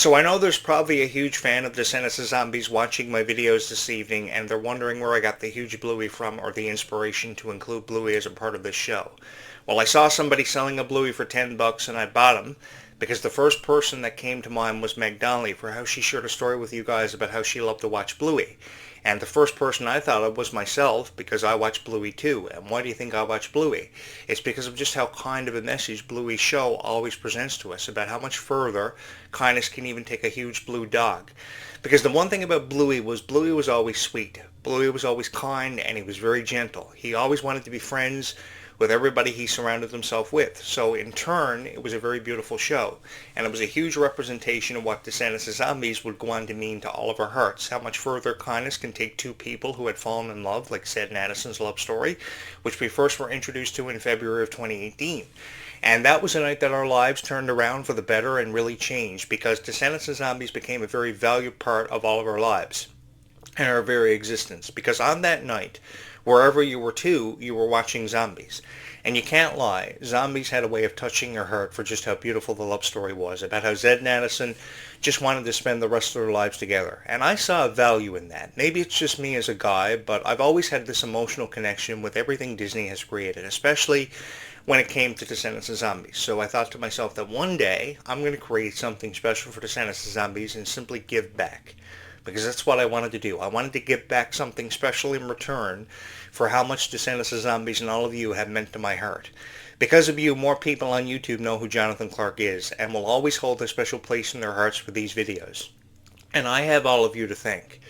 So I know there's probably a huge fan of Descendants of Zombies watching my videos this evening, and they're wondering where I got the huge Bluey from or the inspiration to include Bluey as a part of this show. Well, I saw somebody selling a Bluey for $10 and I bought him because the first person that came to mind was Meg Donnelly for how she shared a story with you guys about how she loved to watch Bluey. And the first person I thought of was myself because I watch Bluey too. And why do you think I watch Bluey? It's because of just how kind of a message Bluey's show always presents to us about how much further kindness can even take a huge blue dog. Because the one thing about Bluey was always sweet. Bluey was always kind and he was very gentle. He always wanted to be friends with everybody he surrounded himself with. So in turn, it was a very beautiful show. And it was a huge representation of what Descendants of Zombies would go on to mean to all of our hearts. How much further kindness can take two people who had fallen in love, like Sid and Addison's love story, which we first were introduced to in February of 2018. And that was a night that our lives turned around for the better and really changed because Descendants of Zombies became a very valued part of all of our lives and our very existence. Because on that night, wherever you were you were watching zombies. And you can't lie, zombies had a way of touching your heart for just how beautiful the love story was, about how Zed and Addison just wanted to spend the rest of their lives together. And I saw a value in that. Maybe it's just me as a guy, but I've always had this emotional connection with everything Disney has created, especially when it came to Descendants of Zombies. So I thought to myself that one day I'm going to create something special for Descendants of Zombies and simply give back. Because that's what I wanted to do. I wanted to give back something special in return for how much Descendants of Zombies and all of you have meant to my heart. Because of you, more people on YouTube know who Jonathan Clarke is and will always hold a special place in their hearts for these videos. And I have all of you to thank.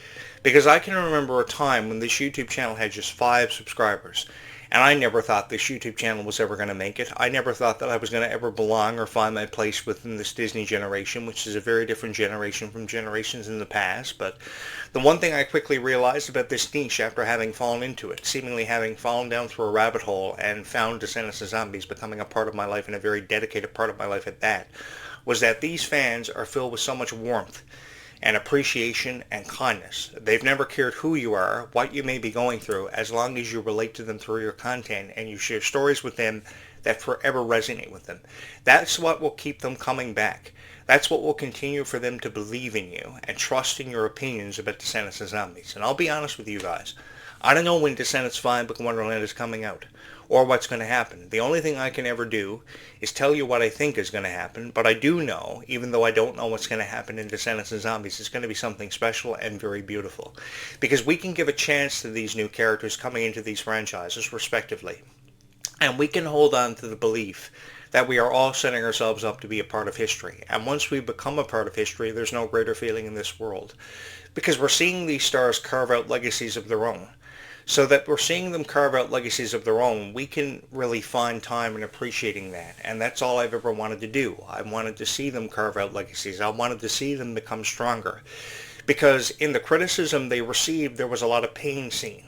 Because I can remember a time when this YouTube channel had just 5 subscribers. And I never thought this YouTube channel was ever going to make it. I never thought that I was going to ever belong or find my place within this Disney generation, which is a very different generation from generations in the past. But the one thing I quickly realized about this niche after having fallen into it, seemingly having fallen down through a rabbit hole and found Descendants of Zombies becoming a part of my life and a very dedicated part of my life at that, was that these fans are filled with so much warmth and appreciation and kindness. They've never cared who you are, what you may be going through, as long as you relate to them through your content and you share stories with them that forever resonate with them. That's what will keep them coming back. That's what will continue for them to believe in you and trust in your opinions about Descendants of Zombies. And I'll be honest with you guys, I don't know when Descendants 5 Book of Wonderland is coming out or what's going to happen. The only thing I can ever do is tell you what I think is going to happen, but I do know, even though I don't know what's going to happen in Descendants of Zombies, it's going to be something special and very beautiful. Because we can give a chance to these new characters coming into these franchises, respectively. And we can hold on to the belief that we are all setting ourselves up to be a part of history. And once we become a part of history, there's no greater feeling in this world. Because we're seeing these stars carve out legacies of their own. So that we're seeing them carve out legacies of their own, we can really find time in appreciating that. And that's all I've ever wanted to do. I wanted to see them carve out legacies. I wanted to see them become stronger. Because in the criticism they received, there was a lot of pain seen.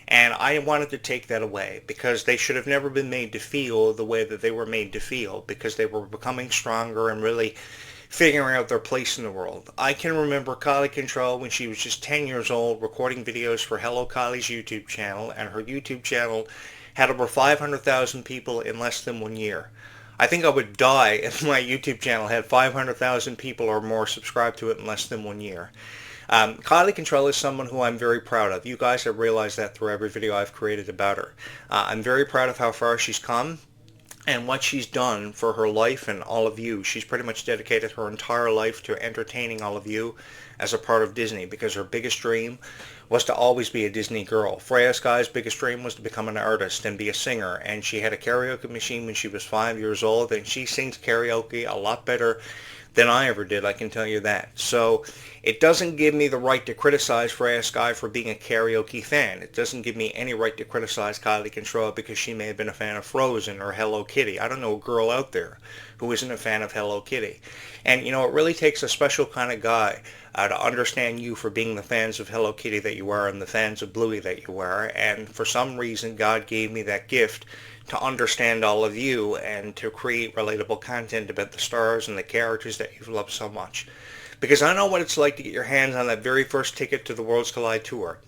And I wanted to take that away because they should have never been made to feel the way that they were made to feel because they were becoming stronger and really figuring out their place in the world. I can remember Kylie Control when she was just 10 years old recording videos for Hello Kylie's YouTube channel, and her YouTube channel had over 500,000 people in less than 1 year. I think I would die if my YouTube channel had 500,000 people or more subscribed to it in less than 1 year. Kylie Control is someone who I'm very proud of. You guys have realized that through every video I've created about her. I'm very proud of how far she's come and what she's done for her life and all of you. She's pretty much dedicated her entire life to entertaining all of you as a part of Disney because her biggest dream was to always be a Disney girl. Freya Sky's biggest dream was to become an artist and be a singer, and she had a karaoke machine when she was 5 years old, and she sings karaoke a lot better than I ever did, I can tell you that. So it doesn't give me the right to criticize Freya Sky for being a karaoke fan. It doesn't give me any right to criticize Kylie Control because she may have been a fan of Frozen or Hello Kitty. I don't know a girl out there who isn't a fan of Hello Kitty. And, you know, it really takes a special kind of guy to understand you for being the fans of Hello Kitty that you are and the fans of Bluey that you are. And for some reason, God gave me that gift to understand all of you and to create relatable content about the stars and the characters that you've loved so much. Because I know what it's like to get your hands on that very first ticket to the Worlds Collide Tour.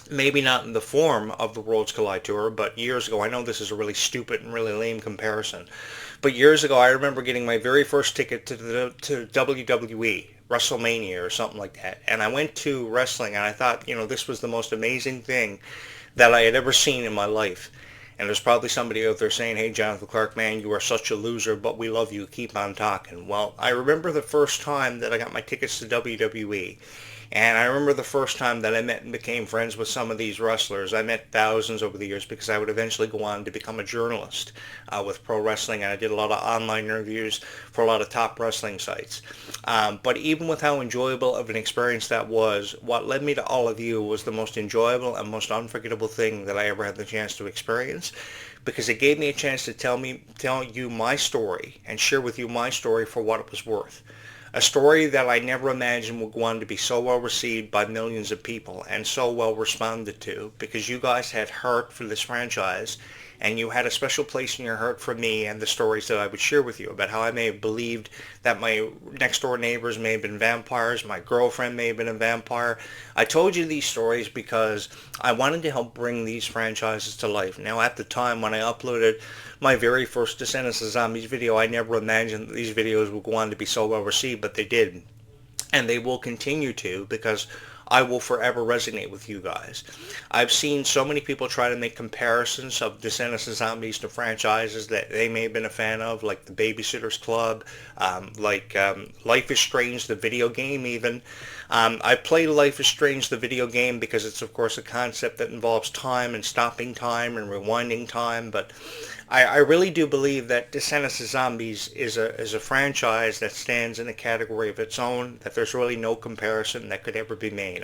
Maybe not in the form of the Worlds Collide Tour, but years ago, I know this is a really stupid and really lame comparison, but years ago I remember getting my very first ticket to WWE WrestleMania or something like that. And I went to wrestling and I thought, this was the most amazing thing that I had ever seen in my life. And there's probably somebody out there saying, hey, Jonathan Clarke, man, you are such a loser, but we love you. Keep on talking. Well, I remember the first time that I got my tickets to WWE. And I remember the first time that I met and became friends with some of these wrestlers. I met thousands over the years because I would eventually go on to become a journalist with pro wrestling, and I did a lot of online interviews for a lot of top wrestling sites. But even with how enjoyable of an experience that was, what led me to all of you was the most enjoyable and most unforgettable thing that I ever had the chance to experience, because it gave me a chance to tell you my story and share with you my story for what it was worth. A story that I never imagined would go on to be so well received by millions of people and so well responded to, because you guys had heart for this franchise and you had a special place in your heart for me and the stories that I would share with you about how I may have believed that my next door neighbors may have been vampires, my girlfriend may have been a vampire. I told you these stories because I wanted to help bring these franchises to life. Now, at the time when I uploaded my very first Descendants of Zombies video, I never imagined that these videos would go on to be so well received, but they did. And they will continue to, because I will forever resonate with you guys. I've seen so many people try to make comparisons of Descendants of Zombies to franchises that they may have been a fan of, like The Babysitter's Club, Life is Strange, the video game even. I played Life is Strange, the video game, because it's of course a concept that involves time and stopping time and rewinding time, but I really do believe that Descendants of Zombies is a franchise that stands in a category of its own, that there's really no comparison that could ever be made.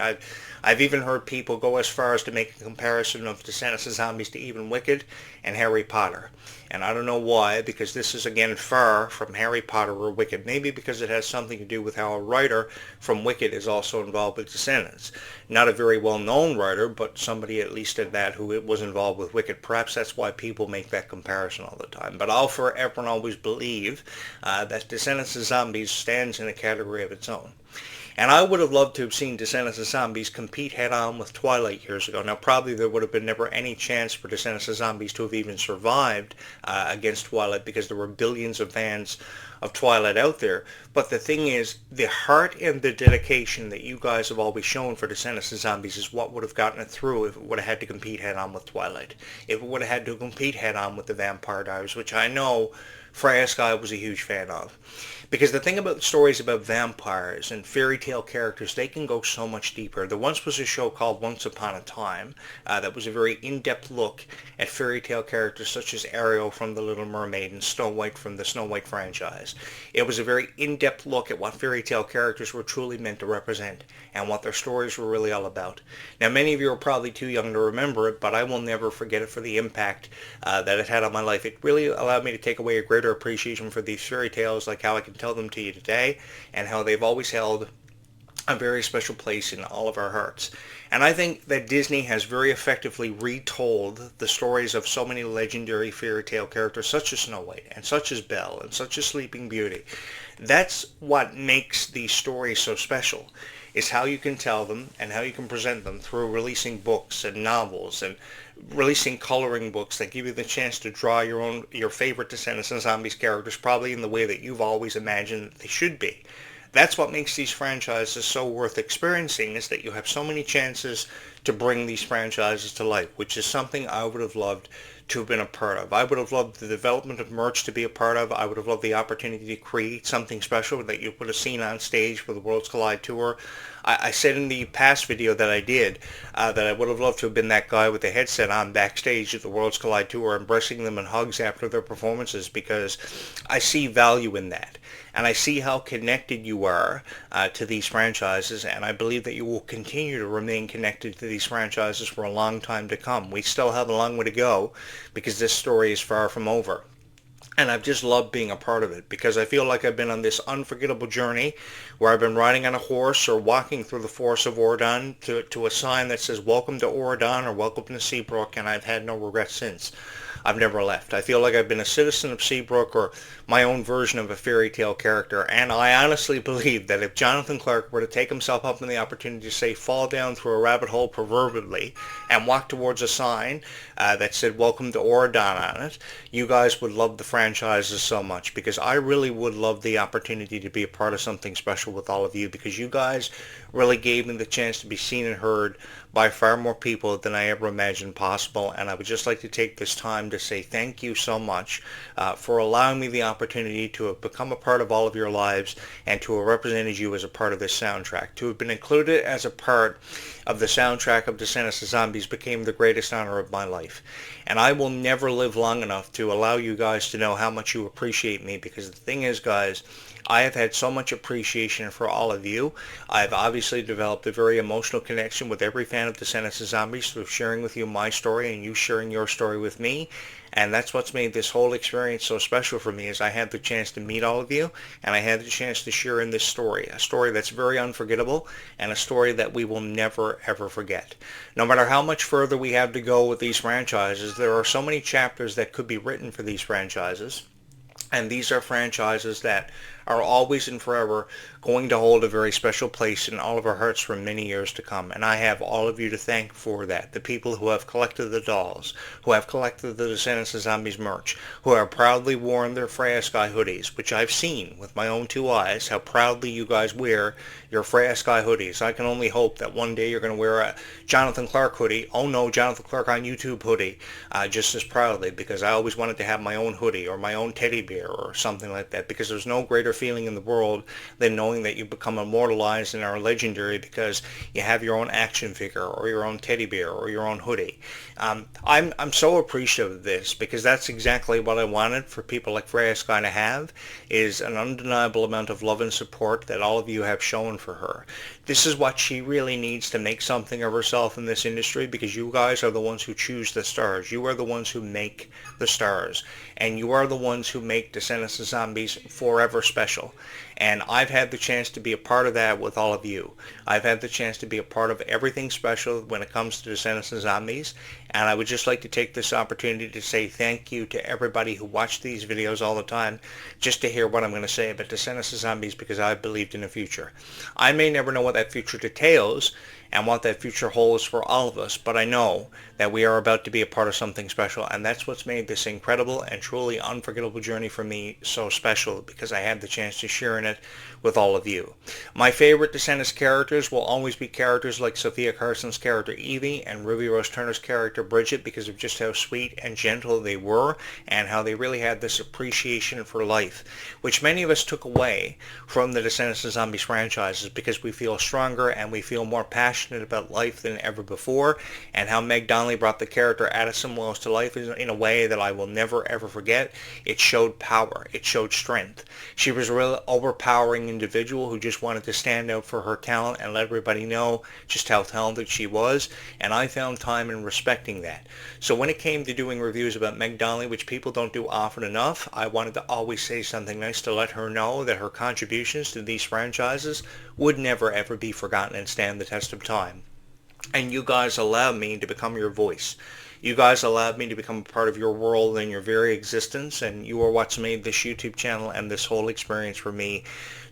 I've even heard people go as far as to make a comparison of Descendants of Zombies to even Wicked and Harry Potter. And I don't know why, because this is again far from Harry Potter or Wicked. Maybe because it has something to do with how a writer from Wicked is also involved with Descendants. Not a very well-known writer, but somebody at least at that who was involved with Wicked. Perhaps that's why people make that comparison all the time. But I'll forever and always believe that Descendants of Zombies stands in a category of its own. And I would have loved to have seen Descendants of Zombies compete head-on with Twilight years ago. Now, probably there would have been never any chance for Descendants of Zombies to have even survived against Twilight, because there were billions of fans of Twilight out there. But the thing is, the heart and the dedication that you guys have always shown for Descendants of Zombies is what would have gotten it through if it would have had to compete head-on with Twilight. If it would have had to compete head-on with The Vampire Diaries, which I know Freya Sky was a huge fan of. Because the thing about stories about vampires and fairy tale characters, they can go so much deeper. There once was a show called Once Upon a Time that was a very in-depth look at fairy tale characters such as Ariel from The Little Mermaid and Snow White from the Snow White franchise. It was a very in-depth look at what fairy tale characters were truly meant to represent and what their stories were really all about. Now, many of you are probably too young to remember it, but I will never forget it for the impact that it had on my life. It really allowed me to take away a greater appreciation for these fairy tales, like how I can tell them to you today, and how they've always held a very special place in all of our hearts. And I think that Disney has very effectively retold the stories of so many legendary fairy tale characters such as Snow White and such as Belle and such as Sleeping Beauty. That's what makes these stories so special, is how you can tell them and how you can present them through releasing books and novels and releasing coloring books that give you the chance to draw your favorite Descendants of Zombies characters probably in the way that you've always imagined that they should be. That's what makes these franchises so worth experiencing, is that you have so many chances to bring these franchises to life, which is something I would have loved to have been a part of. I would have loved the development of merch to be a part of. I would have loved the opportunity to create something special that you would have seen on stage for the Worlds Collide Tour. I said in the past video that I did that I would have loved to have been that guy with the headset on backstage at the Worlds Collide Tour, embracing them in hugs after their performances, because I see value in that. And I see how connected you are to these franchises, and I believe that you will continue to remain connected to these franchises for a long time to come. We still have a long way to go, because this story is far from over. And I've just loved being a part of it, because I feel like I've been on this unforgettable journey where I've been riding on a horse or walking through the forest of Oregon to a sign that says "Welcome to Oregon" or "Welcome to Seabrook," and I've had no regrets since. I've never left. I feel like I've been a citizen of Seabrook or my own version of a fairy tale character, and I honestly believe that if Jonathan Clarke were to take himself up in the opportunity to say fall down through a rabbit hole proverbially and walk towards a sign that said welcome to Oregon on it, you guys would love the franchises so much, because I really would love the opportunity to be a part of something special with all of you, because you guys really gave me the chance to be seen and heard by far more people than I ever imagined possible. And I would just like to take this time to say thank you so much for allowing me the opportunity to have become a part of all of your lives and to have represented you as a part of this soundtrack. To have been included as a part of the soundtrack of Descendants of Zombies became the greatest honor of my life. And I will never live long enough to allow you guys to know how much you appreciate me, because the thing is, guys, I have had so much appreciation for all of you. I've obviously developed a very emotional connection with every fan of Descendants of Zombies through sharing with you my story and you sharing your story with me. And that's what's made this whole experience so special for me, is I had the chance to meet all of you, and I had the chance to share in this story, a story that's very unforgettable, and a story that we will never, ever forget. No matter how much further we have to go with these franchises, there are so many chapters that could be written for these franchises. And these are franchises that are always and forever going to hold a very special place in all of our hearts for many years to come. And I have all of you to thank for that. The people who have collected the dolls, who have collected the Descendants of Zombies merch, who have proudly worn their Freya Sky hoodies, which I've seen with my own two eyes, how proudly you guys wear your Freya Sky hoodies. I can only hope that one day you're going to wear a Jonathan Clarke hoodie, oh no, Jonathan Clarke on YouTube hoodie, just as proudly, because I always wanted to have my own hoodie or my own teddy bear or something like that, because there's no greater feeling in the world than knowing that you become immortalized and are legendary because you have your own action figure or your own teddy bear or your own hoodie. I'm so appreciative of this, because that's exactly what I wanted for people like Freya Sky to have, is an undeniable amount of love and support that all of you have shown for her. This is what she really needs to make something of herself in this industry, because you guys are the ones who choose the stars. You are the ones who make the stars, and you are the ones who make Descendants of Zombies forever special. And I've had the chance to be a part of that with all of you. I've had the chance to be a part of everything special when it comes to Descendants of Zombies, and I would just like to take this opportunity to say thank you to everybody who watched these videos all the time, just to hear what I'm going to say about Descendants of Zombies, because I believed in the future. I may never know what that future details and what that future holds for all of us, but I know that we are about to be a part of something special, and that's what's made this incredible and truly unforgettable journey for me so special, because I had the chance to share in it with all of you. My favorite Descendants characters will always be characters like Sophia Carson's character Evie and Ruby Rose Turner's character Bridget, because of just how sweet and gentle they were and how they really had this appreciation for life, which many of us took away from the Descendants of Zombies franchises, because we feel stronger and we feel more passionate about life than ever before, and how Meg Donnelly brought the character Addison Wells to life in a way that I will never ever forget. It showed power. It showed strength. She was a really overpowering individual who just wanted to stand out for her talent and let everybody know just how talented she was, and I found time in respecting that. So when it came to doing reviews about Meg Donnelly, which people don't do often enough, I wanted to always say something nice to let her know that her contributions to these franchises would never ever be forgotten and stand the test of time. And you guys allowed me to become your voice. You guys allowed me to become a part of your world and your very existence, and you are what's made this YouTube channel and this whole experience for me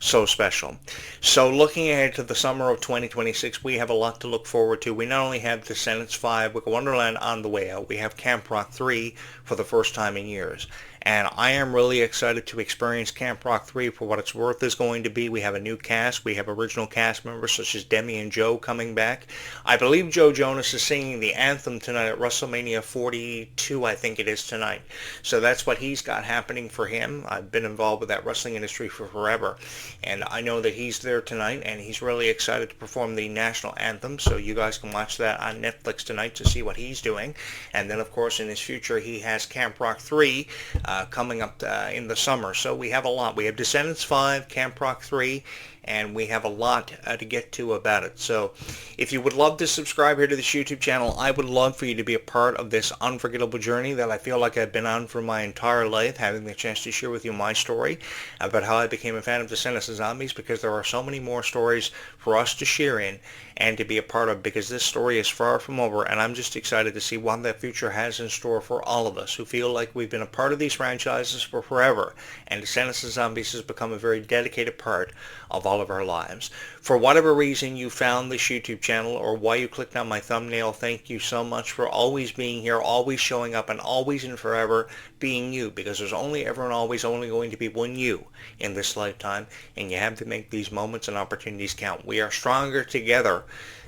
so special. So looking ahead to the summer of 2026, we have a lot to look forward to. We not only have Descendants 5, Wicked Wonderland on the way out, we have Camp Rock 3 for the first time in years. And I am really excited to experience Camp Rock 3 for what its worth is going to be. We have a new cast. We have original cast members such as Demi and Joe coming back. I believe Joe Jonas is singing the anthem tonight at WrestleMania 42, I think it is tonight. So that's what he's got happening for him. I've been involved with that wrestling industry for forever, and I know that he's there tonight, and he's really excited to perform the national anthem. So you guys can watch that on Netflix tonight to see what he's doing. And then, of course, in his future, he has Camp Rock 3 coming up in the summer. So we have a lot. We have Descendants 5, Camp Rock 3, and we have a lot to get to about it. So if you would love to subscribe here to this YouTube channel, I would love for you to be a part of this unforgettable journey that I feel like I've been on for my entire life, having the chance to share with you my story about how I became a fan of Descendants of Zombies, because there are so many more stories for us to share in and to be a part of, because this story is far from over, and I'm just excited to see what that future has in store for all of us who feel like we've been a part of these franchises for forever, and Descendants of Zombies has become a very dedicated part of all of our lives. For whatever reason you found this YouTube channel or why you clicked on my thumbnail, thank you so much for always being here, always showing up, and always and forever being you, because there's only ever and always only going to be one you in this lifetime, and you have to make these moments and opportunities count. We are stronger together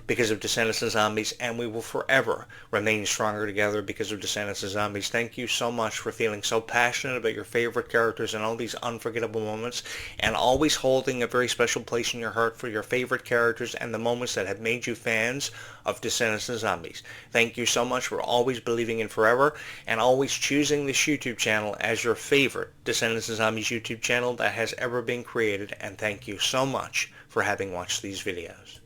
because of Descendants of Zombies, and we will forever remain stronger together because of Descendants of Zombies. Thank you so much for feeling so passionate about your favorite characters and all these unforgettable moments, and always holding a very special place in your heart for your favorite characters and the moments that have made you fans of Descendants of Zombies. Thank you so much for always believing in forever and always choosing this YouTube channel as your favorite Descendants of Zombies YouTube channel that has ever been created, and thank you so much for having watched these videos.